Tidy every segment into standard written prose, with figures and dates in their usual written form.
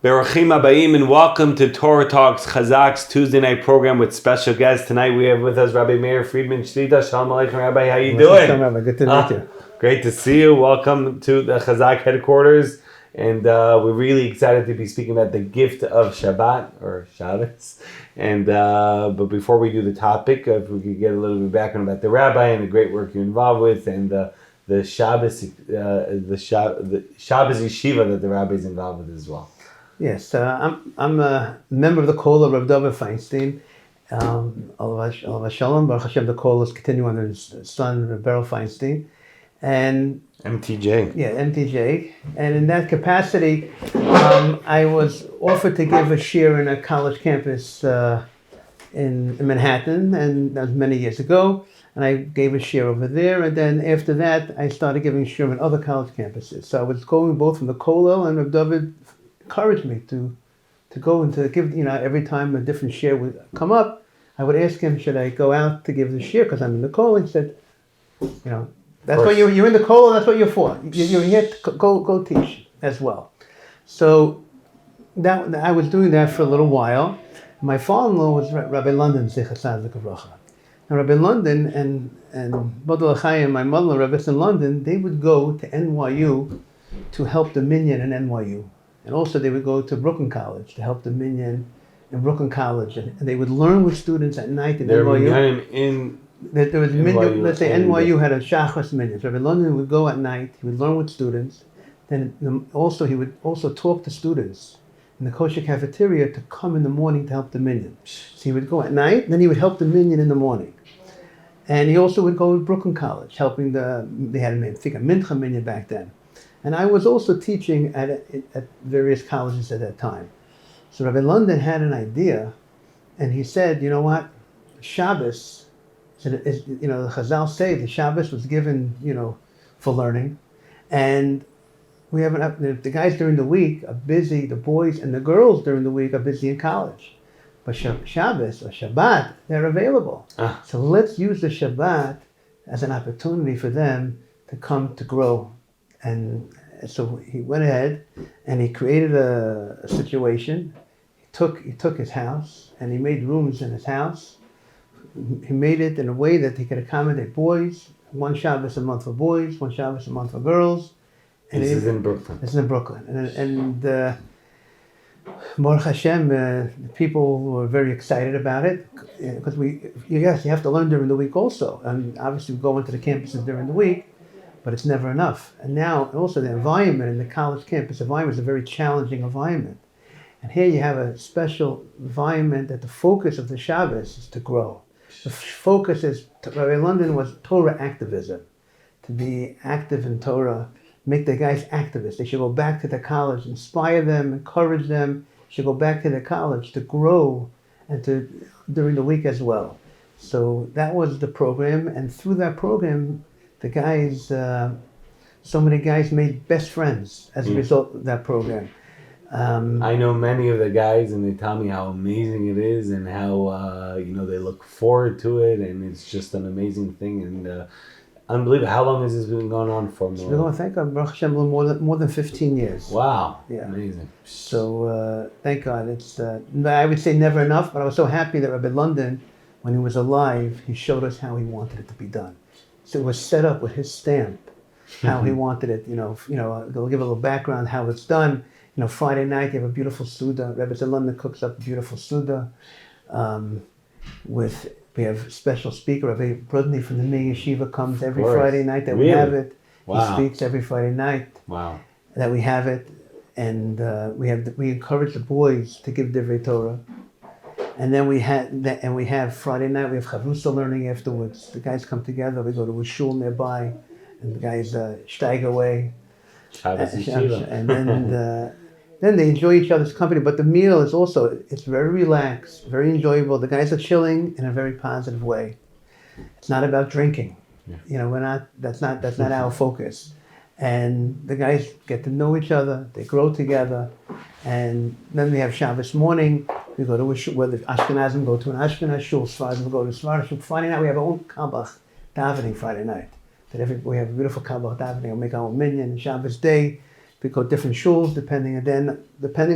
Berachim Abayim, and welcome to Torah Talks Chazaq's Tuesday night program with special guests. Tonight we have with us Rabbi Meir Friedman. Shlita, Shalom Aleichem, Rabbi. How you doing? Rabbi. Good to meet you. Great to see you. Welcome to the Chazaq headquarters. And we're really excited to be speaking about the gift of Shabbat, or Shabbos. And but before we do the topic, if we could get a little bit of background about the Rabbi and the great work you're involved with, and the Shabbos yeshiva that the Rabbi is involved with as well. Yes, I'm a member of the Kol of Rav David Feinstein. Alav Shalom, Baruch Hashem, the Kol is continuing under his son, Rav Beryl Feinstein. And MTJ. Yeah, MTJ. And in that capacity, I was offered to give a shiur in a college campus in Manhattan, and that was many years ago. And I gave a shiur over there, and then after that, I started giving shiur in other college campuses. So I was going both from the Kollel, and Rav David encouraged me to go and to give, every time a different shiur would come up, I would ask him, should I go out to give the shiur because I'm in the Kollel? He said, that's what you're in the Kollel, that's what you're for. You're here to go teach as well. So that I was doing that for a little while. My father-in-law was Rabbi London, Zecher Tzaddik Livracha. Now Rabbi London and Bodol Achai and my mother-in-law, Rabbi in London, they would go to NYU to help the minyan in NYU. And also they would go to Brooklyn College to help the minyan in Brooklyn College. And they would learn with students at night in NYU. There was minyan, let's say NYU had a Shachas minyan. So Rabbi London would go at night, he would learn with students. Then he would also talk to students in the kosher cafeteria to come in the morning to help the minyan. So he would go at night, then he would help the minyan in the morning. And he also would go to Brooklyn College, helping they had a mincha minyan back then. And I was also teaching at various colleges at that time. So Rabbi London had an idea, and he said, you know what, Shabbos, the Chazal say the Shabbos was given, for learning. And we have the guys during the week are busy, the boys and the girls during the week are busy in college. But Shabbos or Shabbat, they're available. So let's use the Shabbat as an opportunity for them to come to grow. And so he went ahead and he created a situation. He took his house and he made rooms in his house. He made it in a way that he could accommodate boys, one Shabbos a month for boys, one Shabbos a month for girls. And this is in Brooklyn. This is in Brooklyn. And Baruch Hashem, the people were very excited about it because you have to learn during the week also. And obviously we go into the campuses during the week, but it's never enough. And now also the environment in the college campus environment is a very challenging environment. And here you have a special environment that the focus of the Shabbos is to grow. The focus is, Rabbi London was Torah activism, to be active in Torah, make the guys activists. They should go back to the college, inspire them, encourage them, should go back to the college to grow and during the week as well. So that was the program, and through that program, the guys, so many guys made best friends as a result of that program. I know many of the guys, and they tell me how amazing it is, and how they look forward to it, and it's just an amazing thing, and unbelievable. How long has this been going on for? It's been going, thank God, Baruch Hashem, more than 15 years. Wow, yeah, amazing. So thank God. It's I would say never enough, but I was so happy that Rabbi London, when he was alive, he showed us how he wanted it to be done. So it was set up with his stamp, how he wanted it. They'll give a little background how it's done. Friday night you have a beautiful Suda. Rabbi in London cooks up a beautiful Suda. We have special speaker, Rabbi Brudny from the Main Yeshiva comes every Friday night that we have it. Wow. He speaks every Friday night. Wow. That we have it. And we encourage the boys to give Divrei Torah. And then we have Friday night, we have Chavrusa learning afterwards. The guys come together, we go to a shul nearby, and the guys steig away. And then they enjoy each other's company. But the meal is also, it's very relaxed, very enjoyable. The guys are chilling in a very positive way. It's not about drinking. Yeah. That's not our focus. And the guys get to know each other, they grow together. And then we have Shabbos morning, we go to a shul, where the Ashkenazim go to an Ashkenaz shul, Sfaradim go to a Sfaradim shul. Friday night we have our own Kabach davening Friday night. We have a beautiful Kabach davening, we'll make our own minyan. Shabbos day, We go different shuls depending on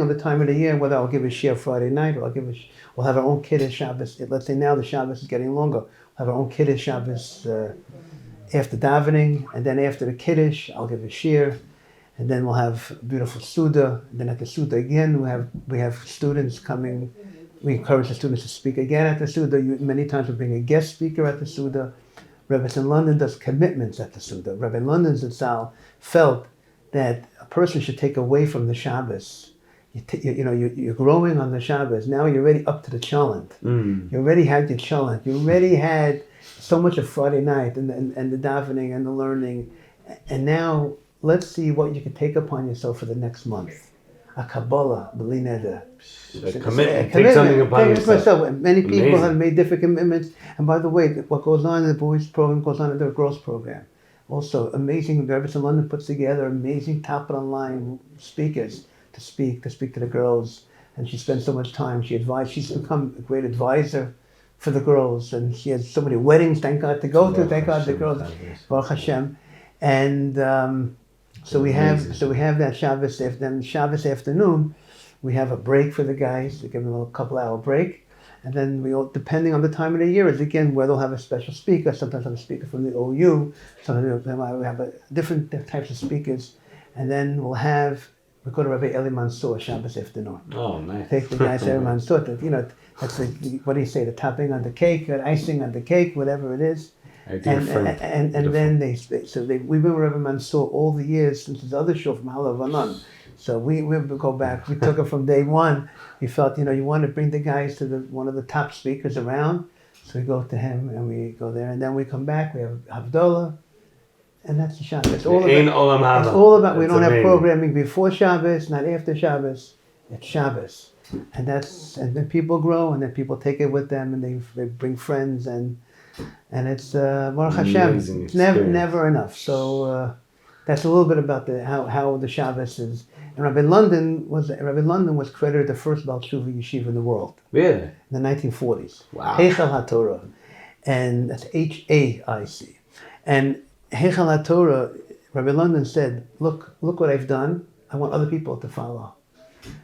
the time of the year, whether I'll give a shir Friday night or we'll have our own Kiddush Shabbos. Let's say now the Shabbos is getting longer. We'll have our own Kiddush Shabbos after davening, and then after the Kiddush, I'll give a shir, and then we'll have beautiful Suda. And then at the Suda again, we have students coming. We encourage the students to speak again at the Suda. Many times we bring a guest speaker at the Suda. Rabbi in London does commitments at the Suda. Rabbi London Zatzal felt that a person should take away from the Shabbos. You're growing on the Shabbos. Now you're already up to the cholent. You already had your cholent. You already had so much of Friday night and the davening and the learning. And now let's see what you can take upon yourself for the next month. A Kabbalah, B'li Neder. A commitment. Take something upon yourself. Many people have made different commitments. And by the way, what goes on in the boys' program goes on in the girls' program. Also, amazing. Rabbi in London puts together amazing top-of-the-line speakers to speak to the girls. And she spends so much time. She's become a great advisor for the girls. And she has so many weddings, thank God, to go to. Thank God the girls. Baruch Hashem. And so we have that Shabbos. Then Shabbos afternoon, we have a break for the guys. We give them a couple-hour break. And then we all, depending on the time of the year, is again where they'll have a special speaker. Sometimes have a speaker from the OU. Sometimes we have different types of speakers. And then we go to Rabbi Eli Mansour Shabbos afternoon. Oh, nice. Take the guys to Eli Mansour. That's what do you say? The topping on the cake, the icing on the cake, whatever it is. And then we've been with Rabbi Mansour all the years since his other show from Halavanon. So we go back. We took it from day one. We felt, you want to bring the guys to one of the top speakers around. So we go to him and we go there. And then we come back. We have Havdalah. And that's the Shabbos. It's all about, we don't have programming before Shabbos, not after Shabbos. It's Shabbos. And then people grow and then people take it with them and they bring friends and it's Baruch Hashem. It's never enough. So that's a little bit about how the Shabbos is. And Rabbi London was credited the first Baal Tshuva yeshiva in the world. Really? In the 1940s. Wow. Heichal HaTorah. And that's HAIC. And Heichal HaTorah, Rabbi London said, look what I've done. I want other people to follow.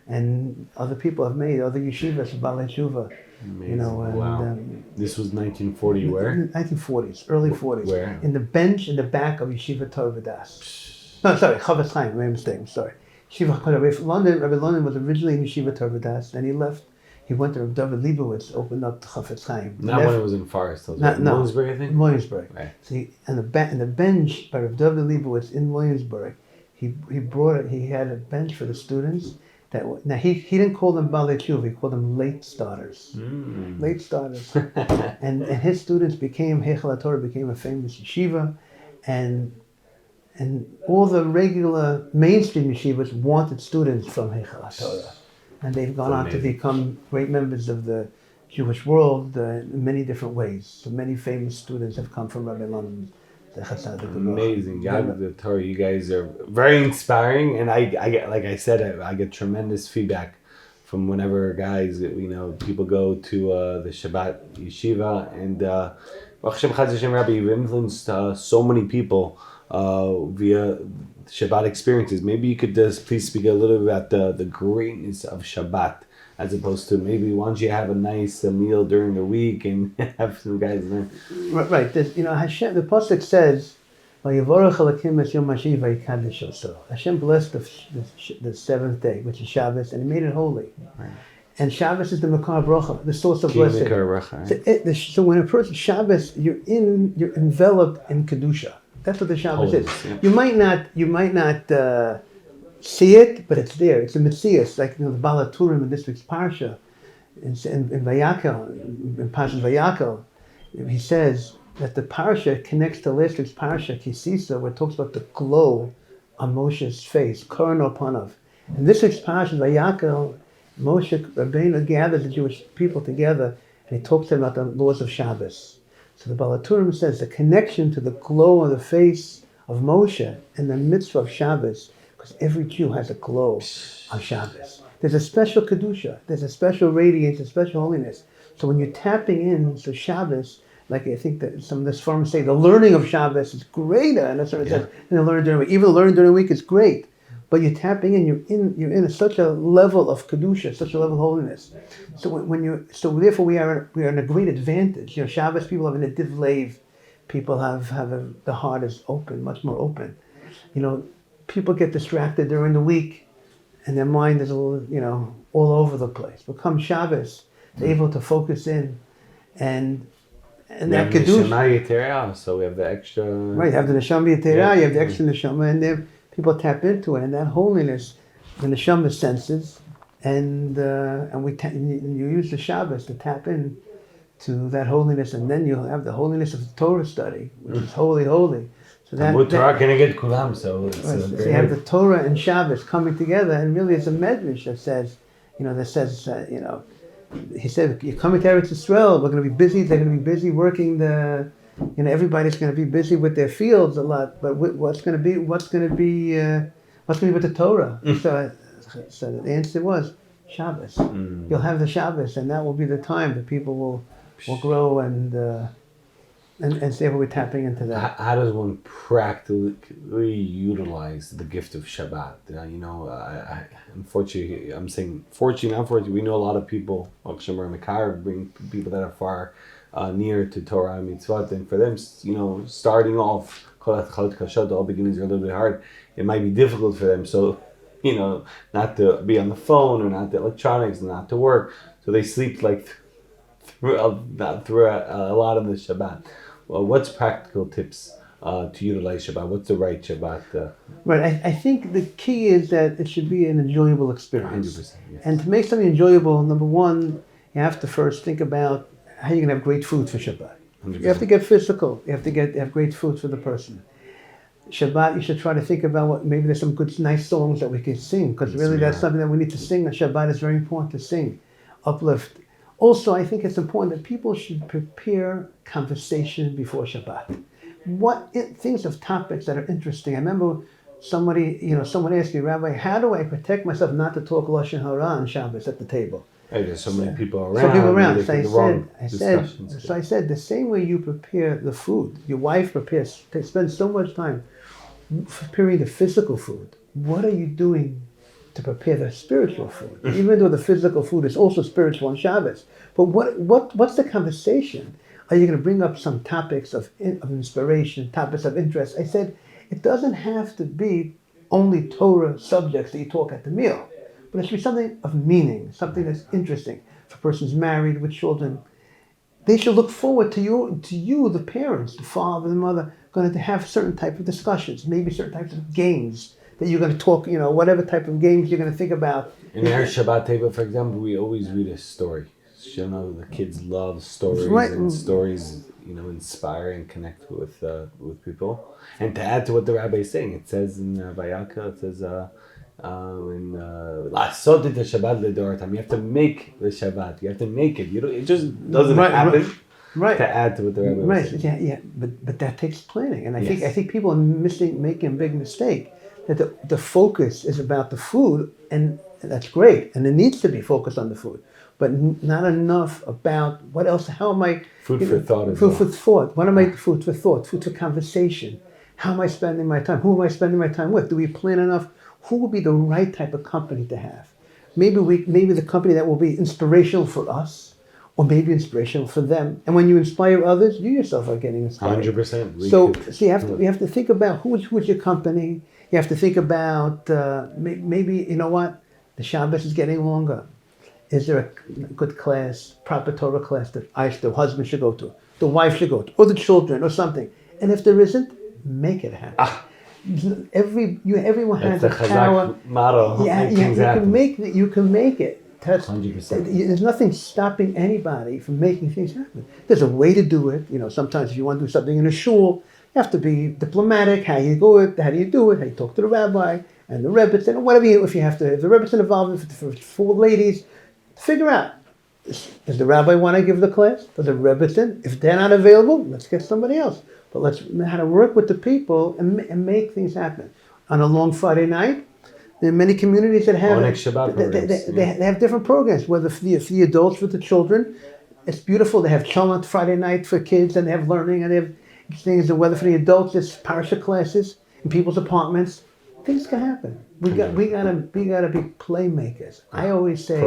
And other people have made other yeshivas, Baalei Tshuva. Amazing. Wow. This was 1940 where? 1940s, early 40s. Where? In the bench in the back of Yeshiva Torah V'das. No, sorry, Chavetz Chaim, my mistake, I'm sorry. Rabbi London was originally in Yeshiva Torah V'das, then he left. He went to Rabbi David Leibowitz, opened up the Chavetz Chaim. Not when it was in Forest Hills. Williamsburg, I think? Williamsburg. Right. So in the bench by Rabbi David Leibowitz in Williamsburg, he had a bench for the students. Now he didn't call them Baalei Tshuva, he called them late starters. Late starters. and his students Heichal HaTorah became a famous yeshiva, and all the regular mainstream yeshivas wanted students from Heichal HaTorah. And they've gone on to become great members of the Jewish world in many different ways. So many famous students have come from Rabbi London. Amazing. The Torah, you guys are very inspiring, and I get, like I said, I get tremendous feedback from whenever guys, people go to the Shabbat yeshiva, and Baruch Hashem, Chaz Hashem, Rabbi, you've influenced so many people via Shabbat experiences. Maybe you could just please speak a little bit about the greatness of Shabbat, as opposed to maybe why don't you have a nice meal during the week and have some guys learn. Right. Hashem, the pasuk says, "Vayivorach Elokim es Yom Hashiv vayikadosh oso." Hashem blessed the seventh day, which is Shabbos, and He made it holy. Right. And Shabbos is the Makar Bracha, the source of blessing. Right. So when a person Shabbos, you're enveloped in kedusha. That's what the Shabbos is. Yeah. You might not see it, but it's there. It's a Metzias, like the Baal HaTurim in this week's Parsha, in Vayakel, in Parshat Vayakel, he says that the Parsha connects to last week's Parsha, Kisisa, where it talks about the glow on Moshe's face, Koran Opanav. In this week's Parsha Vayakel, Moshe Rabbeinu gathered the Jewish people together, and he talks to them about the laws of Shabbos. So the Baal HaTurim says the connection to the glow on the face of Moshe and the mitzvah of Shabbos, because every Jew has a glow on Shabbos. There's a special kedusha, there's a special radiance, a special holiness. So when you're tapping into Shabbos, like I think that some of the forums say, the learning of Shabbos is greater, and that's what it says. And the learning during the week, even the learning during the week is great. but you're tapping in. You're in such a level of kedusha, such a level of holiness. So therefore we are in a great advantage. Shabbos people have an ediv lev. People the heart is open, much more open. People get distracted during the week, and their mind is all over the place. But come Shabbos, they're able to focus in, and that kedusha. So we have the extra. Right, you have the neshama yetera, you have the extra neshama, and then people tap into it, and that holiness, the neshama senses, and you use the Shabbos to tap in to that holiness, and then you'll have the holiness of the Torah study, which is holy, holy. So Torah can get kulam. So you have the Torah and Shabbos coming together, and really it's a medrash that says, he said, you're coming to Eretz Yisrael, we're going to be busy, they're going to be busy working everybody's going to be busy with their fields a lot, but what's going to be with the Torah? So the answer was Shabbos. You'll have the Shabbos, and that will be the time that people will grow and say we're tapping into that. How does one practically utilize the gift of Shabbat? Unfortunately, I'm saying fortunately, not fortunately, we know a lot of people, bring people that are far near to Torah and mitzvot, and for them, starting off, all beginnings are a little bit hard. It might be difficult for them, so, not to be on the phone or not the electronics, not to work, so they sleep through a lot of the Shabbat. Well, what's practical tips to utilize Shabbat? What's the right Shabbat? Right, I think the key is that it should be an enjoyable experience. 100%, yes. And to make something enjoyable, number one, you have to first think about how you're going to have great food for Shabbat. 100%. You have to get physical. You have to have great food for the person. Shabbat, you should try to think about maybe there's some good, nice songs that we can sing, because really that's something that we need to sing. On Shabbat is very important to sing, uplift. Also, I think it's important that people should prepare conversation before Shabbat. Things of topics that are interesting. I remember someone asked me, Rabbi, how do I protect myself not to talk Lashon Hara on Shabbos at the table? Hey, there's so many people around. So I said, the same way you prepare the food, your wife prepares, they spend so much time preparing the physical food. What are you doing to prepare the spiritual food? Even though the physical food is also spiritual on Shabbos. But what's the conversation? Are you going to bring up some topics of inspiration, topics of interest? I said, it doesn't have to be only Torah subjects that you talk at the meal, but it should be something of meaning, something that's interesting. If a person's married with children, they should look forward to you, the parents, the father, the mother, going to have certain type of discussions, maybe certain types of games that you're going to talk, whatever type of games you're going to think about. In our Shabbat table, for example, we always read a story. The kids love stories, right. And stories, inspire and connect with people. And to add to what the Rabbi is saying, it says in Vayakal, it says La'asot et Shabbat le'doratam. You have to make the Shabbat. You have to make it. It just doesn't happen. Right. To add to what the Rabbi was saying. Yeah. But that takes planning, and I think people are making a big mistake. That the focus is about the food, and that's great, and it needs to be focused on the food, but not enough about what else. How am I food for thought? Food for thought. What am I? Food for thought. Food for conversation. How am I spending my time? Who am I spending my time with? Do we plan enough? Who will be the right type of company to have? Maybe the company that will be inspirational for us, or maybe inspirational for them. And when you inspire others, you yourself are getting inspired. 100%. So you have to think about who's your company. You have to think about maybe, the Shabbos is getting longer. Is there a good class, proper Torah class that the husband should go to, the wife should go to, or the children, or something? And if there isn't, make it happen. Everyone has the a power. Motto. Yeah, you can make it. 100%. There's nothing stopping anybody from making things happen. There's a way to do it. Sometimes if you want to do something in a shul, you have to be diplomatic. How do you do it? How you talk to the rabbi and the rebbitzin, or whatever. If the rebbitzin involved for 4 ladies, figure out, does the rabbi want to give the class? Does the rebbitzin? If they're not available, let's get somebody else. But let's know how to work with the people and make things happen. On a long Friday night, there are many communities that have they have different programs. Whether for the adults, for the children, it's beautiful. They have Shabbat Friday night for kids, and they have learning, and they have things. And whether for the adults, it's parasha classes in people's apartments. things can happen. We gotta be playmakers. I always say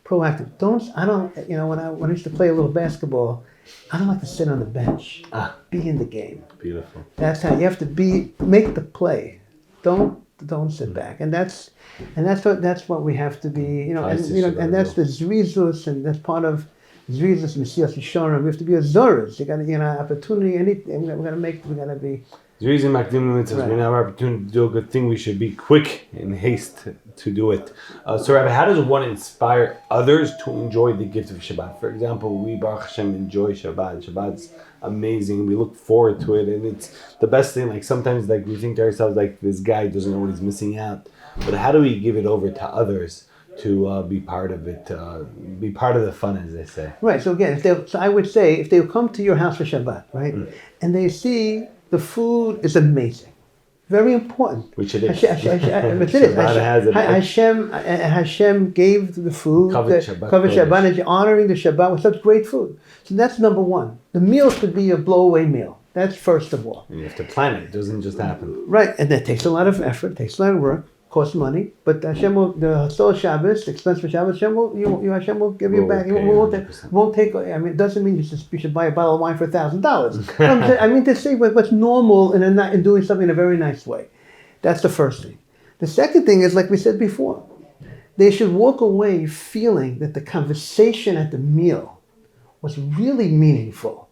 proactive. When I used to play a little basketball, I don't like to sit on the bench. Be in the game. Beautiful. That's how you have to make the play. Don't sit back. And that's what we have to be, and that's the zrizus, and that's part of zrizus Mesilas Yesharim. We have to be a zoras. You gotta, opportunity, anything, we gotta be. The reason Makdim says we have an opportunity to do a good thing, we should be quick in haste to do it. So Rabbi, how does one inspire others to enjoy the gift of Shabbat? For example, we Baruch Hashem enjoy Shabbat. Shabbat's amazing. We look forward to it, and it's the best thing. Like sometimes, like we think to ourselves, like this guy doesn't know what he's missing out. But how do we give it over to others to be part of it, be part of the fun, as they say? Right. So again, I would say if they come to your house for Shabbat, right, and they see the food is amazing, very important. Which it is. Hashem gave the food. Covered Shabbat, and you're honoring the Shabbat with such great food. So that's number one. The meal should be a blow-away meal. That's first of all. And you have to plan it. It doesn't just happen. Right, and that takes a lot of effort, takes a lot of work, costs money. But Hashem will, the Sol Shabbos, the expense for Shabbos, Hashem will give you back. Won't take. I mean, it doesn't mean you should buy a bottle of wine for $1,000. I mean to say what's normal in doing something in a very nice way. That's the first thing. The second thing is, like we said before, they should walk away feeling that the conversation at the meal was really meaningful.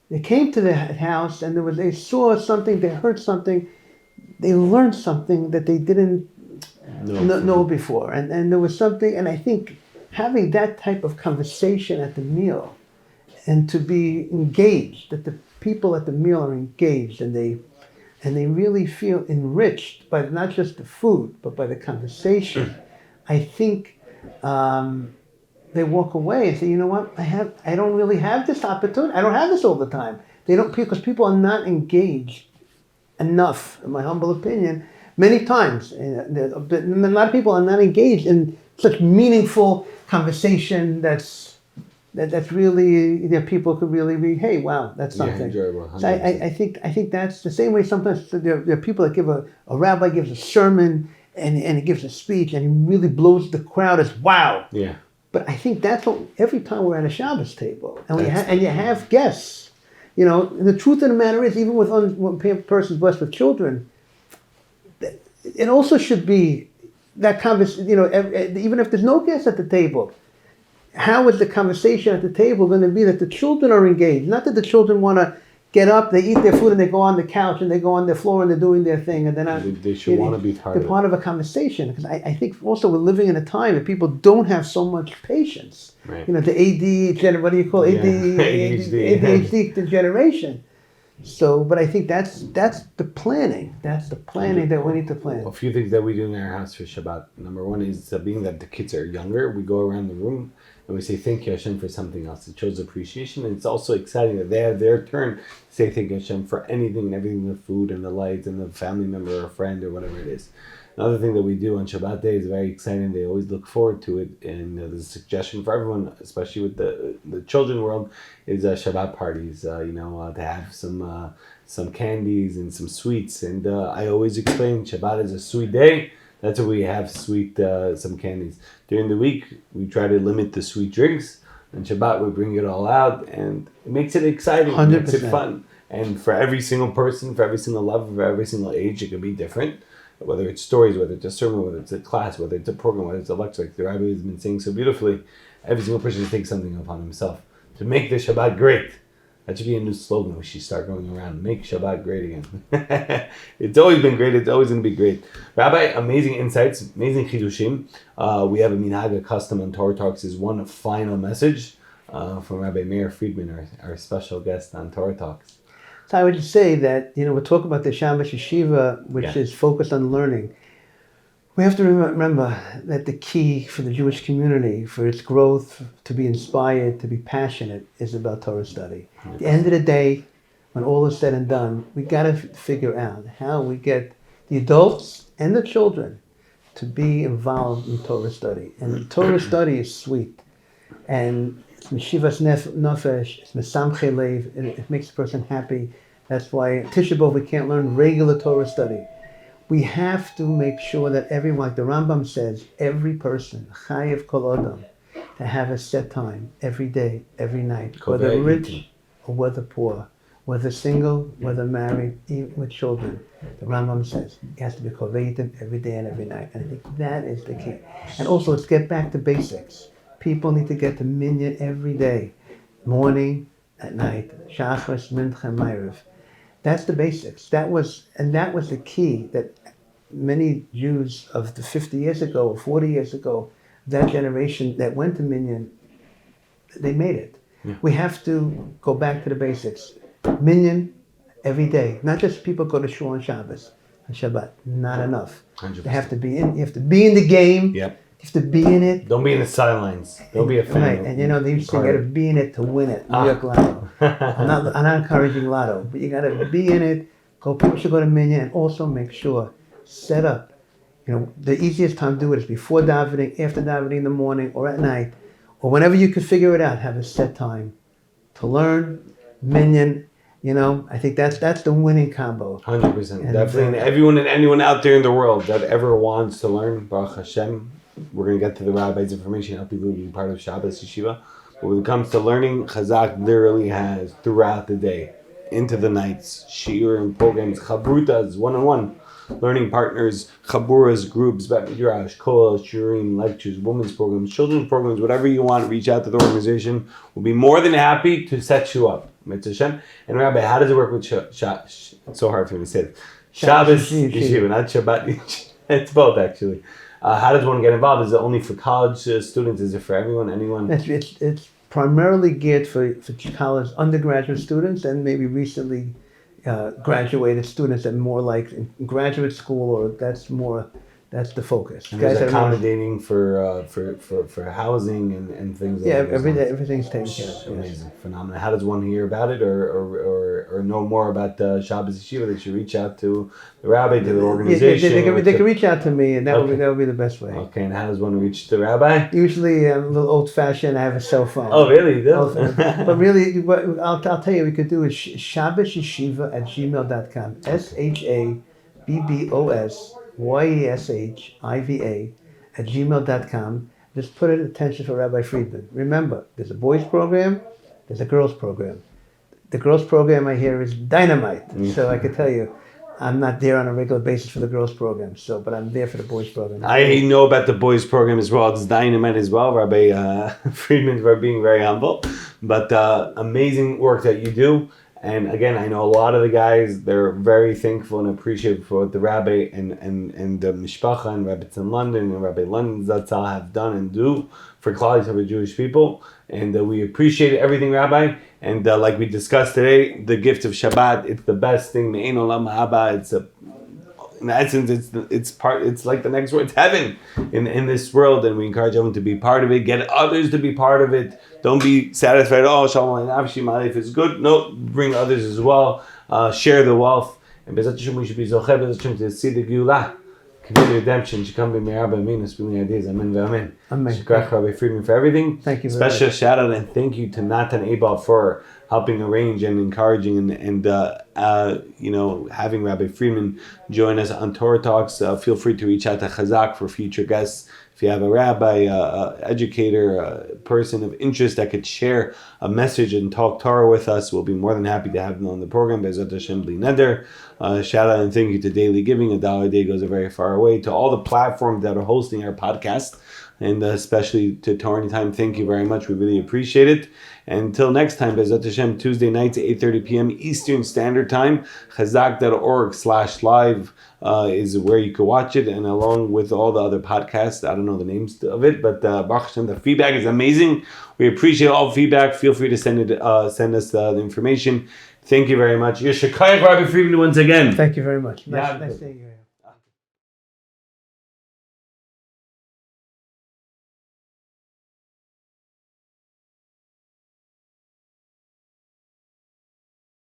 They came to the house and they saw something, they heard something, they learned something that they didn't know before. And there was something, and I think having that type of conversation at the meal and to be engaged, that the people at the meal are engaged and they really feel enriched by not just the food, but by the conversation. I think they walk away and say, you know what, I don't really have this opportunity. I don't have this all the time. Because people are not engaged enough, in my humble opinion, many times. A lot of people are not engaged in such meaningful conversation that's really, people could really be, hey, wow, that's something. Yeah, so I think that's the same way sometimes there are people that give a rabbi gives a sermon and he gives a speech and he really blows the crowd as wow. Yeah. But I think that's what, every time we're at a Shabbos table and you have guests, the truth of the matter is, even when a person's blessed with children, it also should be that conversation, even if there's no guests at the table, how is the conversation at the table going to be that the children are engaged? Not that the children want to get up, they eat their food, and they go on the couch, and they go on the floor, and they're doing their thing, and they should want to be part of it. They're part of a conversation. Because I think also we're living in a time that people don't have so much patience. Right. The AD, what do you call it? ADHD generation. So, but I think that's the planning. That's the planning that we need to plan. A few things that we do in our house for Shabbat. Number one is being that the kids are younger, we go around the room and we say thank you Hashem for something else. It shows appreciation, and it's also exciting that they have their turn to say thank you Hashem for anything and everything, the food and the lights and the family member or friend or whatever it is. Another thing that we do on Shabbat day is very exciting. They always look forward to it, and there's a suggestion for everyone, especially with the children world, is Shabbat parties. To have some candies and some sweets. And I always explain Shabbat is a sweet day. That's why we have some candies. During the week, we try to limit the sweet drinks. On Shabbat, we bring it all out, and it makes it exciting. 100%. It makes it fun. And for every single person, for every single level, for every single age, it can be different. Whether it's stories, whether it's a sermon, whether it's a class, whether it's a program, whether it's a lecture, like the Rabbi has been saying so beautifully, every single person takes something upon himself to make the Shabbat great. That should be a new slogan we should start going around. Make Shabbat great again. It's always been great. It's always going to be great. Rabbi, amazing insights, amazing chidushim. We have a minhag, a custom on Torah Talks, is one final message from Rabbi Meir Friedman, our special guest on Torah Talks. So I would just say that, we're talking about the Shabbos Yeshiva, which is focused on learning. We have to remember that the key for the Jewish community, for its growth, to be inspired, to be passionate, is about Torah study. At the end of the day, when all is said and done, we got to figure out how we get the adults and the children to be involved in Torah study. And Torah study is sweet. And it's Meshivas Nefesh, it's Mesamche Lev, and it makes the person happy. That's why Tisha B'Av we can't learn regular Torah study. We have to make sure that everyone, like the Rambam says, every person, chayev kol adam, to have a set time every day, every night, whether rich or whether poor, whether single, whether married, even with children. The Rambam says it has to be koveitim every day and every night. And I think that is the key. And also, let's get back to basics. People need to get to minyan every day, morning, at night, shachris, mincha, ma'ariv. That's the basics. That was the key that many Jews of the 50 years ago, or 40 years ago, that generation that went to minyan, they made it. Yeah. We have to go back to the basics. Minyan every day. Not just people go to shul on Shabbos and Shabbat. Not enough. 100%. They have to be in. You have to be in the game. Yep. You have to be in it. Don't be in the sidelines. Don't be a fan. Right. And they used to say you got to be in it to win it. New York Lotto. I'm not encouraging Lotto, but you got to be in it. People should go to minyan, and also make sure set up. The easiest time to do it is before davening, after davening in the morning, or at night, or whenever you can figure it out. Have a set time to learn minyan. I think that's the winning combo. 100%. Definitely. Everyone and anyone out there in the world that ever wants to learn, Baruch Hashem, we're going to get to the rabbi's information, help people be part of Shabbos Yeshiva. But when it comes to learning, Chazaq literally has throughout the day, into the nights, shiur and programs, chabrutas, one-on-one, learning partners, chaburas, groups, bet midrash, kol, shiurim, lectures, women's programs, children's programs, whatever you want, reach out to the organization. We'll be more than happy to set you up. Mitzvah. And Rabbi, how does it work with it's so hard for me to say it. Shabbos Yeshiva, not Shabbat. It's both, actually. How does one get involved? Is it only for college students? Is it for everyone, anyone? It's primarily geared for college undergraduate students and maybe recently graduated students that more like in graduate school, or that's the focus. And there's accommodating for housing and things. Yeah, everything's taken care of. Amazing, phenomenal. How does one hear about it or know more about Shabbos Yeshiva? They should reach out to the rabbi, to the organization. They can reach out to me, and that will be the best way. Okay, and how does one reach the rabbi? Usually, I'm a little old-fashioned. I have a cell phone. Oh, really? But really, what I'll tell you, we could do is shabbosyeshiva@gmail.com. Shabbosyeshiva@gmail.com. Just put it in attention for Rabbi Friedman. Remember, there's a boys program, there's a girls program. The girls program I hear is dynamite. So I can tell you, I'm not there on a regular basis for the girls program. But I'm there for the boys program. I know about the boys program as well. It's dynamite as well. Rabbi Friedman, for being very humble, but amazing work that you do. And again, I know a lot of the guys, they're very thankful and appreciative for what the rabbi and the mishpacha and rabbis in London and Rabbi London Zatzal have done and do for Klal Yisrael Jewish people. And we appreciate everything, Rabbi. And like we discussed today, the gift of Shabbat, it's the best thing. Me'ein olam haba. In essence, it's like the next world. It's heaven in this world, and we encourage everyone to be part of it. Get others to be part of it. Don't be satisfied. Oh, shalom nafshi, my life is good. No, bring others as well. Share the wealth, and Bezat Hashem we should be zocher Bezat Hashem to see the Geulah, community redemption. Should come be me'arba minus b'nei ideas. Amen v'amen. Amen. Shukach Rabbi Friedman for everything. Thank you. Special shout out and thank you to Natan Abel for helping arrange and encouraging and having Rabbi Friedman join us on Torah Talks. Feel free to reach out to Chazaq for future guests. If you have a rabbi, educator, a person of interest that could share a message and talk Torah with us, we'll be more than happy to have them on the program. Be'ezrat Hashem bli neder. Shout out and thank you to Daily Giving. $1 a day goes a very far way. To all the platforms that are hosting our podcast, and especially to Torah Anytime, thank you very much. We really appreciate it. And until next time, Be'ezrat Hashem, Tuesday nights at 8:30 p.m. Eastern Standard Time. Chazaq.org/live is where you can watch it, and along with all the other podcasts. I don't know the names of it, but Baruch Hashem, the feedback is amazing. We appreciate all feedback. Feel free to send us the information. Thank you very much. Yeshakayach Rabbi Friedman once again. Thank you very much. Nice seeing you.